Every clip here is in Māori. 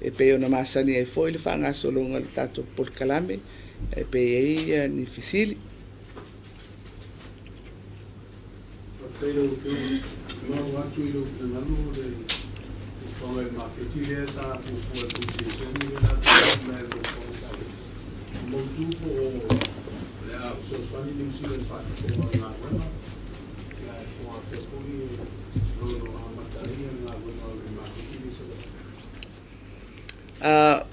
e pe ona masani ai foi le whaangasolonga le tato por kalame e pe ei ni fisili.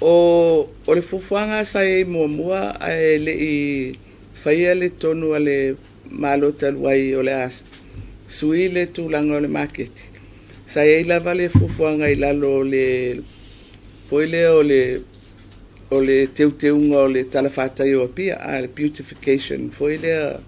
O le fufuanga sa e mua e le I whaia le tonu a le malota luai o le as sui le tūlanga o le maketi. Sa e lava le fufuanga I lalo le foile o le teuteunga o le talawhatai o pia a le beautification foile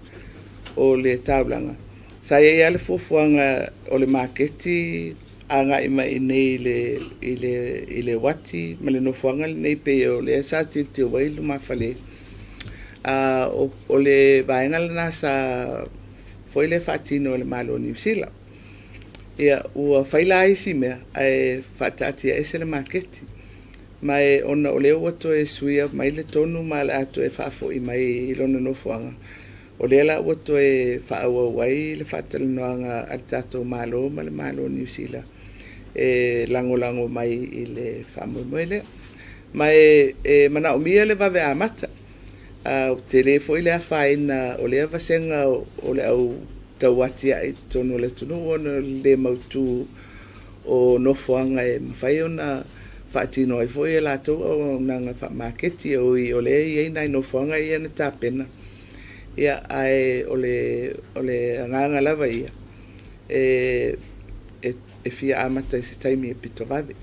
o le taulanga. Sa e ale fufuanga o le maketi anga ima inei le wati ma le nofuanga le nei pe o le sa te wailu mawhale o le vaenga lana sa foi le fatino o le malo New Zealand ia ua whaila isi mea ai fatati a ese le maketi mai ona o le wato e suia mai le tonu ma le ato e whafo I mai ilona nofuanga o le ala wato e whaaua wai le fatalinoanga al tato malo ma le malo New Zealand e lango mai I le whamoemoele mai mana o mia le vave amata o te le foi le whaina o le avasenga o le au tauati ai tono le tunu ona le mautu o nofoanga e mawhai ona whaatino ai foi e lato o nanga whamaketi o le I nai nofoanga I ane tāpena ia ai o le nganga lava ia e fia amata I se taimi e pito vave.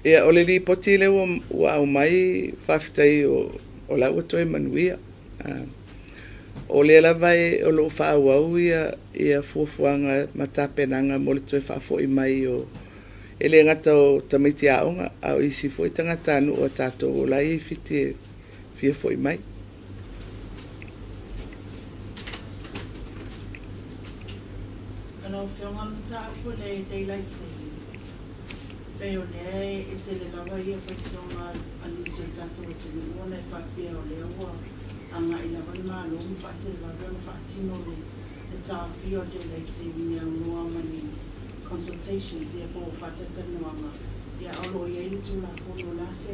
Ia o le li poti le ua au mai whaftai o lau ato e manuia. O le lava o lo whaauau ia fuafuanga matapenanga mo le toi whaafo I mai o e le ngata o tamaiti aonga au isi fo I tangata anu o tato o lai fiti fia fo I mai. Ano whionga MATAUPU le daylight saving. Peo le e te le lawa ia whaitonga anisi o tato o te nuona e whapea o le awa anga I lawa ma lo mi whaatele wawea whaatino le tāwhi o daylight saving e unua mani consultations ia po whaatatanuanga ia alo ia ili tūla kono la se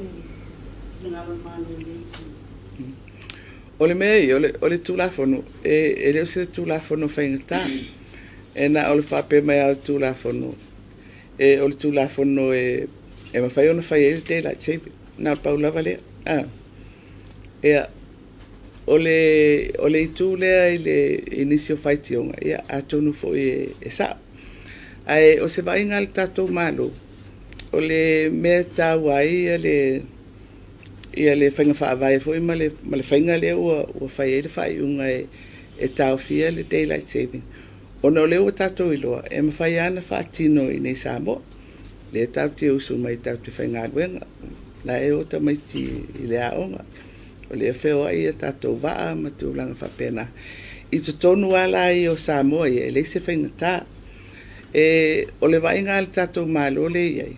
le ngaro ma lo leitu. O le mea o le tūlafono e leo se tūlafono whaingata e na o le whape mai au tūlafono e o le tūlafono e mawhai ona whai e daylight saving na paulawa lea ea o le itu lea I le inisio whaitionga ia atonu fo e sa ai o se vai ngal tato malo o le mea tau ai ia le whainga whaavai fo I ma le whainga lea ua whai e le whai unga e tau fia le daylight saving ona o leo tato iloa e mawhai ana whaatino I nei Samoa le tau te usu mai tau te whainga luenga na e o tamaiti I le aonga o le wheo ai e tato waa ma tūlanga whapena I to tonu ala I o Samoa e le se whainga tā o le vainga al tato malo le iai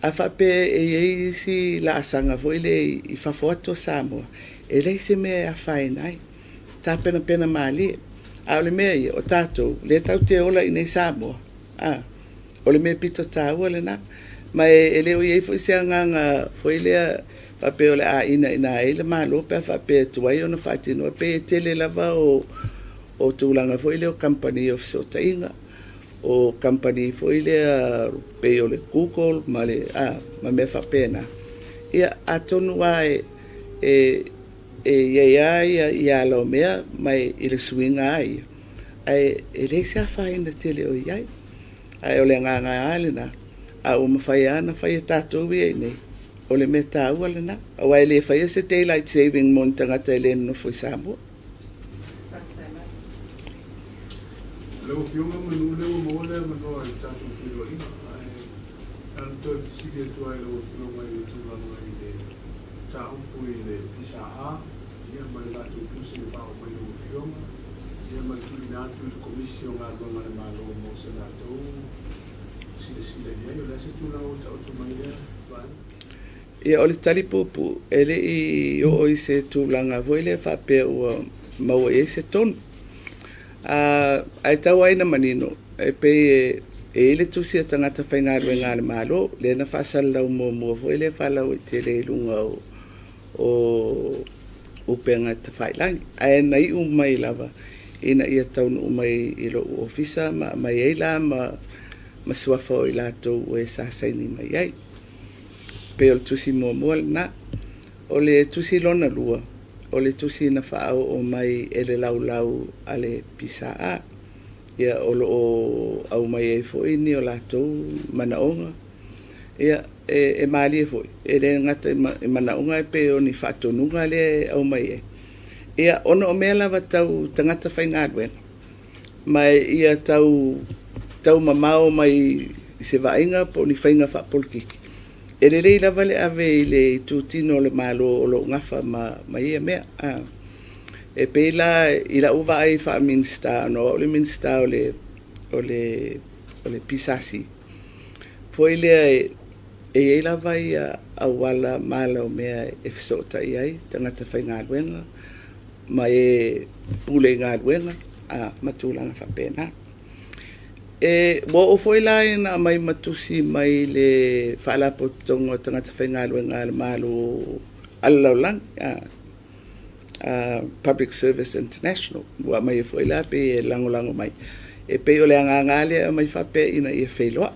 a whape e si la asanga foi le I whafoato Samoa e le se mea a whainai tā pena mali a le mea I o tato le tau te ola I nei Samoa o le mea pito tāua le na ma e leo iei foi se anganga foi lea whape o le a ina e le malo pe a whape tuai ona whaatino pe tele lava o tūlanga foi leo company of sotainga o company foi lea pe o le Google ma me whape na ia atonu ai ia alo mea mai I le swinga ai ai e le se a whaina tele o iai ai o le nganga ale na a o mawhai ana whai e tātou I nei o le me tāua le na a wai le whai se daylight saving mon tangata e le no fwy Samoa leo fiunga manu leo mo le mano ai tātou whiro ina Anto sige tu ai lo fino mai tu la mai de ta un po de pisa a ia mai la tu se fa o mai lo fio ia mai tu na tu commission a lo mai malo mo se na tu si de ia la se tu la o tu mai va ia ole tali pupu ele I o se tu langa voile fa pe o mau se ton ai tau ai na manino e pe ele tu se tangata whainga ruenga le malo le na whasal lau mo voile fa lau te le lunga o upenga te whailangi ai nei umai lava ina ia tau umai I lo ofisa mai ei la ma suafa o I lato e sa saini mai ai pe o tusi mo na o le tusi lona lua o le tusi na whaau o mai ele lau ale pisa a ia o lo au mai e foi ni o lato manaonga ia e mali e foi e le ngata e manaonga e pe o ni whatonunga le au mai e ia ono o mea lava tau tangata whainga adwen mai ia tau mamao mai se vainga po ni whainga whapolkiki e le rei lava le ave le tutino le malo o lo ngafa ma ia mea e pela I la uva ai fa minsta no o le minsta o le pisasi foi le e lava ia awala mala o mea e fesota ai tangata whainga luenga ma e pule ngā luenga matulanga whapena e wo foi la na mai matusi mai le fala potongo tangata whainga luenga le malo alaulang Public Service International wa mai foi la pe lango mai e pe o le ngangale mai fa pe ina e feiloa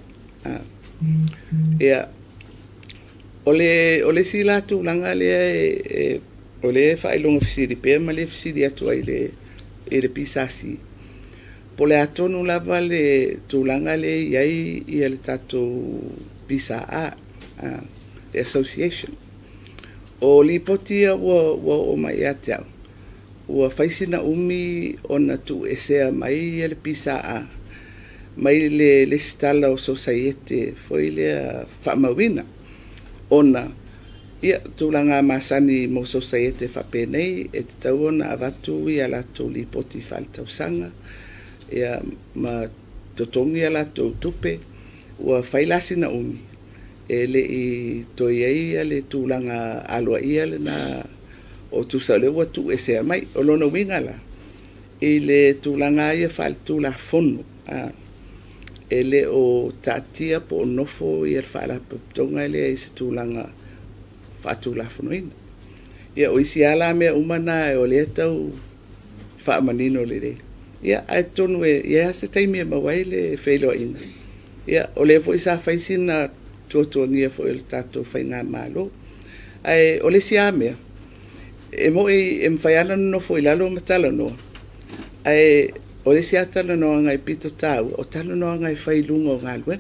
ia ole sila tu langale ole fa ilong fisiri pe ma le fisiri atu ai le pisasi pole atonu lava le tu langale iai ia le tato pisa the association o li potia o mai atea o faisina umi ona tu esea mai ele pisa mai le stala o society foi le famawina ona ia tulanga masani mo society fa penei e tauna avatu ia la tu li poti falta usanga ia ma totongi ala tu tupe o failasina umi ele I toiei le tulanga aloa ia le na o tu sale o tu ese mai o lona wingala ele tulanga ia fal tula fono ele o tatia po nofo ia fala tonga ele ese tulanga fatula fono ina ia o isi ala me umana o le tau fa manino le ia ai tonu ia se taimi ma waile felo ina ia o le fo isa faisina toto ngia fo el tato fainga malo ai o le FIAME e mo e mfaiana no fo ilalo matala no ai o le siatala no ngai pito tau o talo no ngai fai lungo ngalwe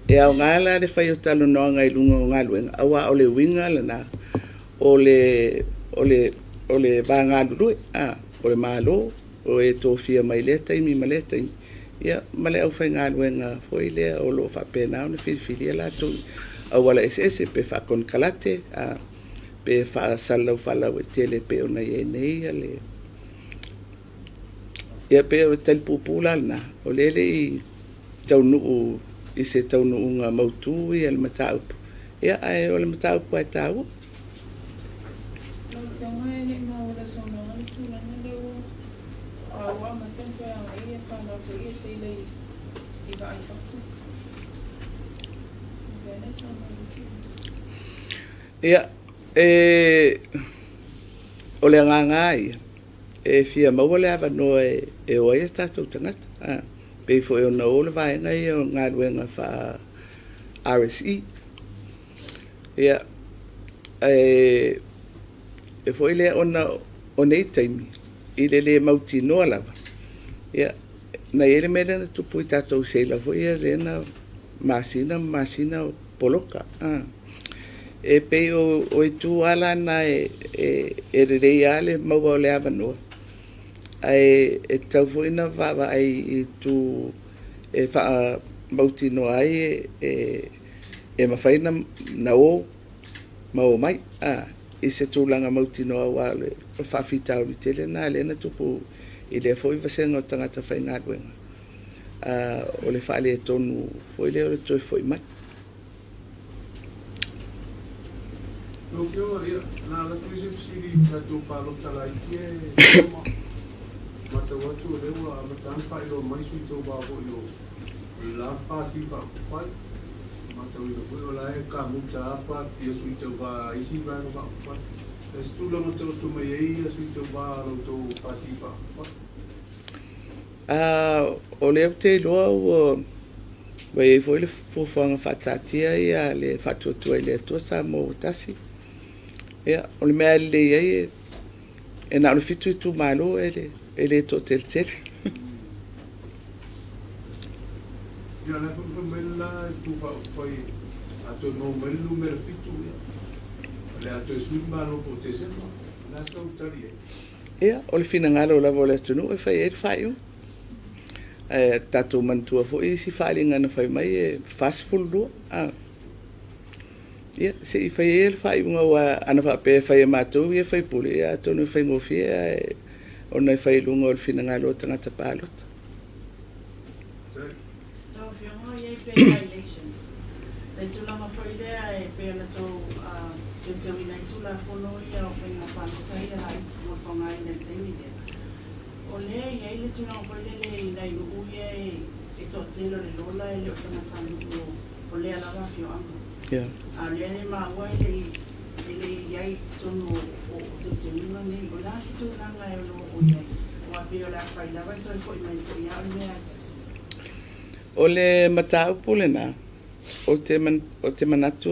e au ngala le fai o talo no ngai lungo ngalwe awa o le winga lana o le bangalu o le malo o e tofia mai le taimi maleta ia male au fai ngalwe foi le o lo fa pena o fili la tu awala ss pe fa kon kalate pe fa sala fala o tele pe ona ye nei ale ia pe o tel popula na o lele tau no I se tau no nga mautu I al mataupu ia ai o le mataupu ai tau ia o le ngangai e fia mawale ava no e o ia tatou tangata pe fo e ona o le vaenga I o ngā ruenga wha RSE ia e fo I le ona o nei taimi I le mauti noa lava ia na ele mera na tupu I tatou seila fo ia rena masina o poloka e pe o e tu ala na e rei ale maua o le ava noa ai e tau fo ina vava ai I tu e wha mauti noa ai e mawhaina na o mau mai i se tūlanga mautinoa wa le whawhitau li tele nā le na tupu i le fo i vasenga o tangata whai ngā ruenga o le whaale e tonu fo i le o le toi fo i mai. No kio ia na la tuisi siri tatu palo tala ie mata watu le wa mata pa ilo mai sui to ba bo yo la party fa fai mata wi no la e ka muta apa ia sui to ba isi ba no ba fa es tu lo mata tu mai ia sui to ba lo to party fa o le te loa o vai foi le fofanga fatatia ia le fatutua le tua sa mo tasi ia o le mea le ia e na le fitu tu malo ele to tel tel ia na fu mela tu fa foi a to no melu mer fitu ia le a to su malo po te se na so tari ia o le fina ngalo la vola tu no e fai fai tatou mantua foʻi si faaaliga na fai mai e fasfulu ia seʻi fai ai le faaiʻuga ua ana faapea fai e matou ia fai pule ia tonu e faigofia e ona e failuga o le finagalo o tagata palota. Le tulaga foʻi lea e pea na tou teuteuina i tulafono ia o faiga palotai a laiti mo le fagaina le taimi lea o lea iai le tulaga foʻi le leina i nuu ia e toʻatele o le lola e le o tagata aluʻu o lea lava afioaga a lea le maua e leʻi iai tonu o teuteuiga nei o la se tulaga e ono o iai ua pea o le afai lava e toe foʻi mai foʻi a o le mea tasi o le mataupu lenā o te manatu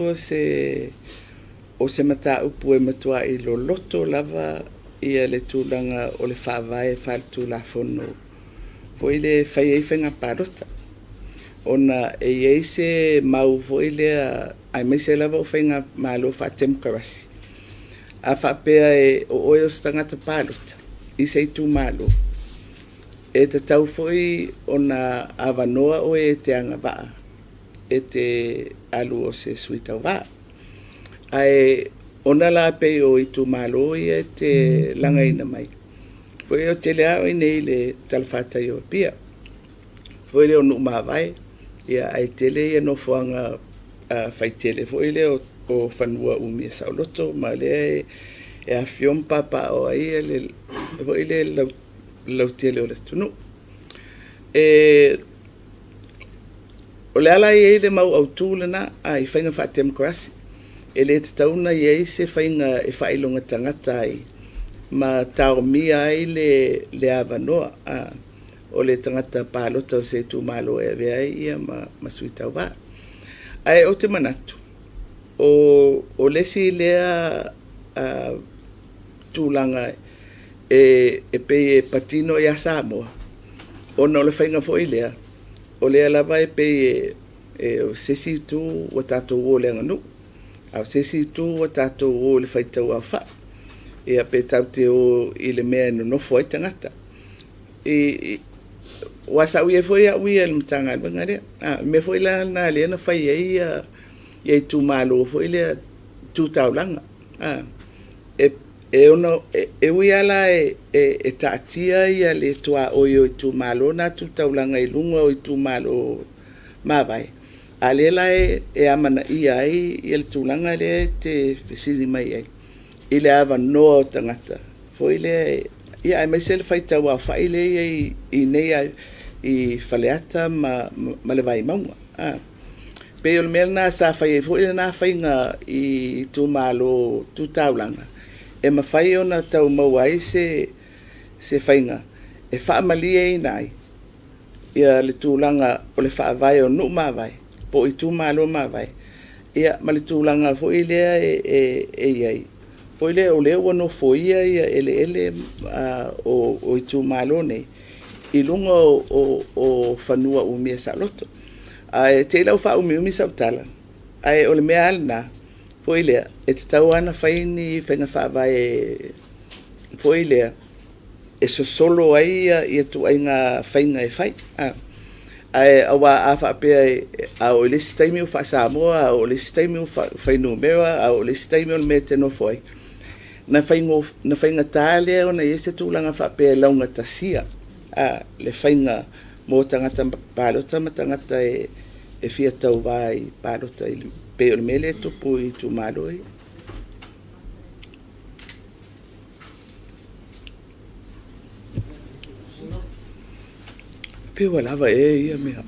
o se mataupu e matua i lo loto lava ia le tūlanga o le whaavae whaletulafono foi le whai ei whenga parota ona e ei se mau foi le ai mai se lava o whenga malo whatemkarasi a whapea e o oio stangata parota i se tu malo e te tau foi ona avanoa o e te anga waa e te alu o se suitau waa ai ona la pe o i tu malo i e te langaina mai foi o te lea o i nei le talfata i o pia foi le o nu mawai ia ai tele i no fuanga faitele foi le o fanua umi e sauloto ma le e a fion papa o ai le foi le lau tele o le tunu o le ala i le mau au tūlena ai whainga whatemokrasi e le te tauna i ei se whainga e whailonga tangata ai ma tau mia ai le avanoa o le tangata pālota o se tū malo e vea ia ma sui tau wā ai o te manatu o lesi lea tūlanga e pei e patino i a Samoa ona o le whainga fo i lea o lea lava e pei o sesi tū o tātou o le anganu au sesi tū o tātou o le whaitau au wha e a pe tau te o i le mea no nofo ai tangata wasa ui e foi a ui e le mtanga alwanga rea me foi la na lea na whai ei tū malo foi lea tū taulanga e ono e ui ala e taatia ia le tua oio i tū malo na tū taulanga i lunga o i tū malo mawai a lela e amana ia ai i le tūlanga le te whisiri mai ai i le awa noa o tangata foi le ia ai mai se le whaitau a whai le i nei i whaleata ma le vai maunga pe o le mea na sa whai e foi le na whainga i tū malo tū taulanga e mawhai o na tau mau ai se whainga e whaamalia i nai ia le tūlanga o le whaavai o nu mawai po i tū malo mawai ia ma le tūlanga fo i lea e iai po i lea o lea wano fo ia ia ele o i tū malo nei i lunga o whanua umia sa loto e te ilau wha umi sautala o le mea alna fo i lea e te tau ana whaini whenga whaavai fo i lea e so solo ai ia tu ai ngā whainga e whai ai awa a fa pe a o le staimi o fa Samoa o le staimi o fa no mea a o le staimi o le mete no foi na fainga tale o na ese tūlanga fa pe launga tasia a le fainga mo tangata palota ma tangata e fia tau vai palota i pe o le mele tupu i tu malo i pe wala va e ia mea